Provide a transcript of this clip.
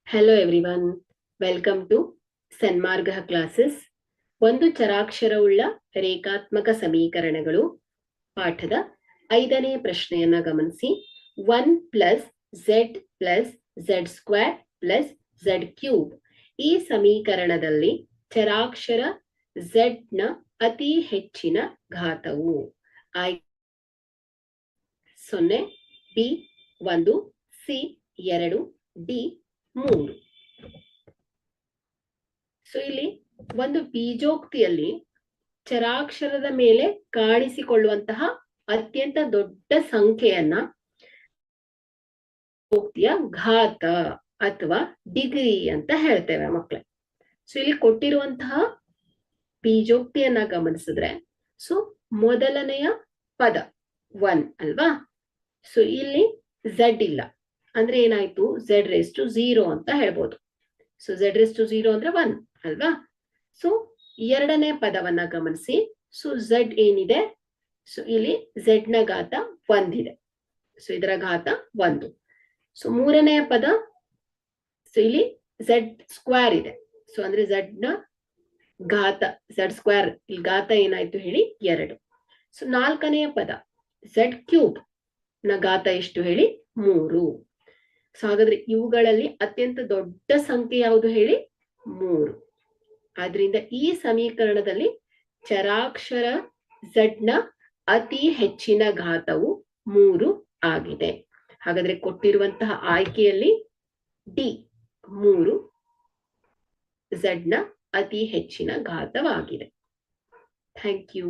Hello everyone, welcome to Sanmarga classes. ಒಂದು ಚರಾಕ್ಷರವುಳ್ಳ ರೇಖಾತ್ಮಕ ಸಮೀಕರಣಗಳು ಪಾಠದ 5ನೇ ಪ್ರಶ್ನೆಯನ್ನ ಗಮನಿಸಿ. 1 plus Z plus Z square plus Z cube ಈ ಸಮೀಕರಣದಲ್ಲಿ ಚರಾಕ್ಷರ ಝೆಡ್ ನ ಅತಿ ಹೆಚ್ಚಿನ ಘಾತವು ಐ 0, ಬಿ 1, ಸಿ 2, ಡಿ 3. ಸೊ ಇಲ್ಲಿ ಒಂದು ಬೀಜೋಕ್ತಿಯಲ್ಲಿ ಚರಾಕ್ಷರದ ಮೇಲೆ ಕಾಣಿಸಿಕೊಳ್ಳುವಂತಹ ಅತ್ಯಂತ ದೊಡ್ಡ ಸಂಖ್ಯೆಯನ್ನ ಘಾತ ಅಥವಾ ಡಿಗ್ರಿ ಅಂತ ಹೇಳ್ತೇವೆ ಮಕ್ಕಳೇ. ಸೊ ಇಲ್ಲಿ ಕೊಟ್ಟಿರುವಂತಹ ಬೀಜೋಕ್ತಿಯನ್ನ ಗಮನಿಸಿದ್ರೆ, ಸೊ ಮೊದಲನೆಯ ಪದ 1 ಅಲ್ವಾ. ಸೊ ಇಲ್ಲಿ ಝೆಡ್ ಇಲ್ಲ ಅಂದ್ರೆ ಏನಾಯ್ತು, ಝೆಡ್ ರೇಸ್ ಟು 0 ಅಂತ ಹೇಳ್ಬೋದು. ಸೊ ಝೆಡ್ ರೇಸ್ ಟು 0 ಅಂದ್ರೆ 1 ಅಲ್ವಾ. ಸೊ ಎರಡನೇ ಪದವನ್ನ ಗಮನಿಸಿ. ಸೊ ಝೆಡ್ ಏನಿದೆ, ಸೊ ಇಲ್ಲಿ ಝೆಡ್ ನ ಘಾತ 1 ಇದೆ. ಸೊ ಇದರ ಘಾತ 1. ಸೊ ಮೂರನೆಯ ಪದ, ಸೊ ಇಲ್ಲಿ ಝೆಡ್ ಸ್ಕ್ವೇರ್ ಇದೆ. ಸೊ ಅಂದ್ರೆ ಝೆಡ್ ನ ಘಾತ ಝೆಡ್ ಸ್ಕ್ವೇರ್, ಇಲ್ಲಿ ಘಾತ ಏನಾಯ್ತು ಹೇಳಿ 2. ಸೊ ನಾಲ್ಕನೆಯ ಪದ ಝೆಡ್ ಕ್ಯೂಬ್ ನ ಘಾತ ಎಷ್ಟು ಹೇಳಿ 3. ಸೊ ಹಾಗಾದ್ರೆ ಇವುಗಳಲ್ಲಿ ಅತ್ಯಂತ ದೊಡ್ಡ ಸಂಖ್ಯೆ ಯಾವುದು ಹೇಳಿ 3. ಆದ್ರಿಂದ ಈ ಸಮೀಕರಣದಲ್ಲಿ ಚರಾಕ್ಷರ ಝೆಡ್ ನ ಅತಿ ಹೆಚ್ಚಿನ ಘಾತವು 3 ಆಗಿದೆ. ಹಾಗಾದ್ರೆ ಕೊಟ್ಟಿರುವಂತಹ ಆಯ್ಕೆಯಲ್ಲಿ ಡಿ 3 ಝೆಡ್ ನ ಅತಿ ಹೆಚ್ಚಿನ ಘಾತವಾಗಿದೆ. Thank you.